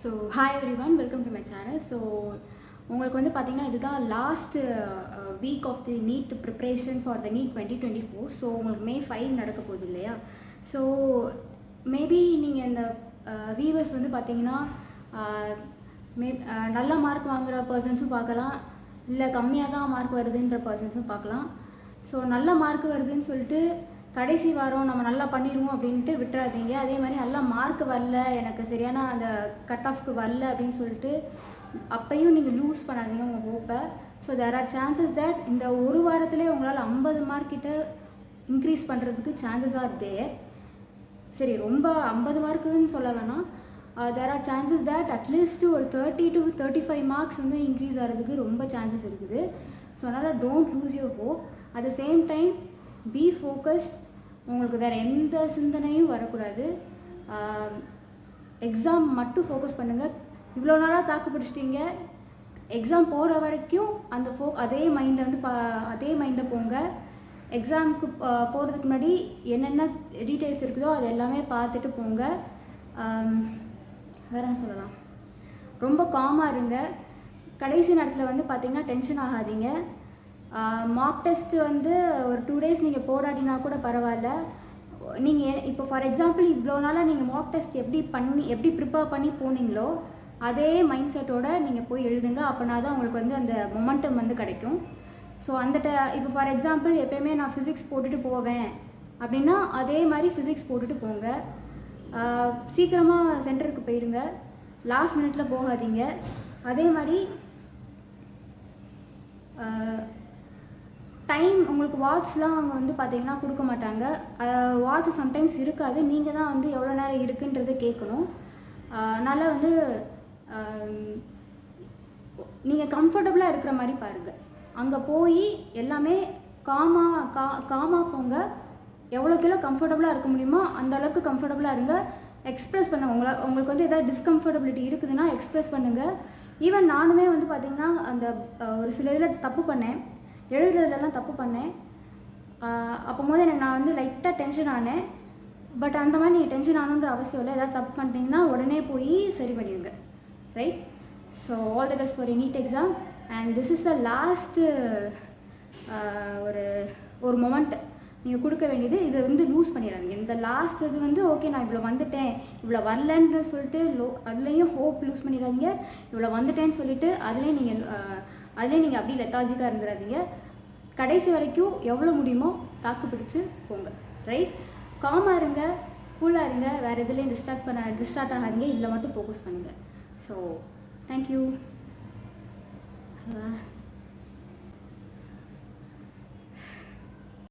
So hi everyone, welcome to my channel. So உங்களுக்கு வந்து பார்த்திங்கன்னா இதுதான் last week of the NEET preparation for the NEET 2024. ஸோ உங்களுக்கு May 5 நடக்க போகுது இல்லையா? ஸோ மேபி நீங்கள் இந்த வியூவர்ஸ் வந்து பார்த்திங்கன்னா நல்ல மார்க் வாங்குகிற பர்சன்ஸும் பார்க்கலாம், இல்லை கம்மியாக தான் மார்க் வருதுன்ற பர்சன்ஸும் பார்க்கலாம். ஸோ நல்ல மார்க் வருதுன்னு சொல்லிட்டு கடைசி வாரம் நம்ம நல்லா பண்ணிடுவோம் அப்படின்ட்டு விட்டுறாதீங்க. அதே மாதிரி நல்லா மார்க் வரல, எனக்கு சரியான அந்த கட் ஆஃப்க்கு வரல அப்படின்னு சொல்லிட்டு அப்பையும் நீங்கள் லூஸ் பண்ணாதீங்க உங்கள் ஹோப்பை. So there are chances that இந்த ஒரு வாரத்திலே உங்களால் 50 மார்க் கிட்ட இன்க்ரீஸ் பண்ணுறதுக்கு சான்சஸ் ஆர் தேர். சரி, ரொம்ப 50 மார்க்குன்னு சொல்ல வேணாம், there are chances that at least ஒரு 30 to 35 மார்க்ஸ் வந்து இன்க்ரீஸ் ஆகிறதுக்கு ரொம்ப சான்சஸ் இருக்குது. ஸோ அதனால் don't lose your hope. At the same time B focused. உங்களுக்கு வேறு எந்த சிந்தனையும் வரக்கூடாது. எக்ஸாம் மட்டும் ஃபோக்கஸ் பண்ணுங்கள். இவ்வளோ நாளாக தாக்கு பிடிச்சிட்டிங்க, எக்ஸாம் போகிற வரைக்கும் அந்த அதே மைண்டை வந்து அதே மைண்டை போங்க. எக்ஸாமுக்கு போகிறதுக்கு முன்னாடி என்னென்ன டீட்டெயில்ஸ் இருக்குதோ அது எல்லாமே பார்த்துட்டு போங்க. வேறு என்ன சொல்லலாம், ரொம்ப காமாக இருங்க. கடைசி நேரத்தில் வந்து பார்த்திங்கன்னா டென்ஷன் ஆகாதீங்க. மார்க் டெஸ்ட்டு வந்து ஒரு 2 days நீங்கள் போராடினா கூட பரவாயில்ல. நீங்கள் இப்போ ஃபார் எக்ஸாம்பிள் இவ்வளோ நாளாக நீங்கள் மார்க் டெஸ்ட் எப்படி ப்ரிப்பேர் பண்ணி போனீங்களோ அதே மைண்ட் செட்டோடு நீங்கள் போய் எழுதுங்க. அப்படின்னா தான் உங்களுக்கு வந்து அந்த மொமெண்டம் வந்து கிடைக்கும். ஸோ அந்த இப்போ ஃபார் எக்ஸாம்பிள் எப்போயுமே நான் ஃபிசிக்ஸ் போட்டுட்டு போவேன் அப்படின்னா அதே மாதிரி ஃபிசிக்ஸ் போட்டுட்டு போங்க. சீக்கிரமாக சென்டருக்கு போயிடுங்க, லாஸ்ட் மினிட்ல போகாதீங்க. அதே மாதிரி டைம் உங்களுக்கு வாட்ச்லாம் அங்கே வந்து பார்த்தீங்கன்னா கொடுக்க மாட்டாங்க. வாட்ச் சம்டைம்ஸ் இருக்காது, நீங்கள் தான் வந்து எவ்வளோ நேரம் இருக்குன்றதை கேட்கணும். அதனால் வந்து நீங்கள் கம்ஃபர்டபுளாக இருக்கிற மாதிரி பாருங்கள். அங்கே போய் எல்லாமே காமாக போங்க. எவ்வளோக்கெவ்வளோ கம்ஃபர்டபுளாக இருக்க முடியுமோ அந்த அளவுக்கு கம்ஃபர்டபுளாக இருங்க. எக்ஸ்ப்ரெஸ் பண்ணுங்கள். உங்களுக்கு வந்து எதாவது டிஸ்கம்ஃபர்டபிலிட்டி இருக்குதுன்னா எக்ஸ்ப்ரெஸ் பண்ணுங்கள். ஈவன் நானுமே வந்து பார்த்திங்கன்னா அந்த ஒரு சில இதில் தப்பு பண்ணேன், எழுதுறதுலலாம் தப்பு பண்ணேன். அப்போது நான் வந்து லைட்டாக டென்ஷன் ஆனேன். பட் அந்த மாதிரி நீங்கள் டென்ஷன் ஆகணுன்ற அவசியம் இல்லை. ஏதாவது தப்பு பண்ணிட்டீங்கன்னா உடனே போய் சரி பண்ணிடுங்க, right? So all the best for you need exam. And this is the last ஒரு மொமெண்ட் நீங்கள் கொடுக்க வேண்டியது. இதை வந்து லூஸ் பண்ணிடாதீங்க. இந்த லாஸ்ட் இது வந்து ஓகே நான் இவ்வளோ வந்துட்டேன், இவ்வளோ வரலன்ற சொல்லிட்டு அதுலேயும் ஹோப் லூஸ் பண்ணிடாதீங்க. இவ்வளோ வந்துட்டேன்னு சொல்லிவிட்டு அதுலேயும் நீங்கள் அப்படியே லெத்தாஜிக்காக இருந்துடாதீங்க. கடைசி வரைக்கும் எவ்வளோ முடியுமோ தாக்கு பிடிச்சி போங்க, ரைட்? காமாக இருங்க, கூலாக இருங்க. வேறு எதுலேயும் டிஸ்ட்ராக்ட் ஆகாதீங்க. இதில் மட்டும் ஃபோக்கஸ் பண்ணுங்கள். So thank you.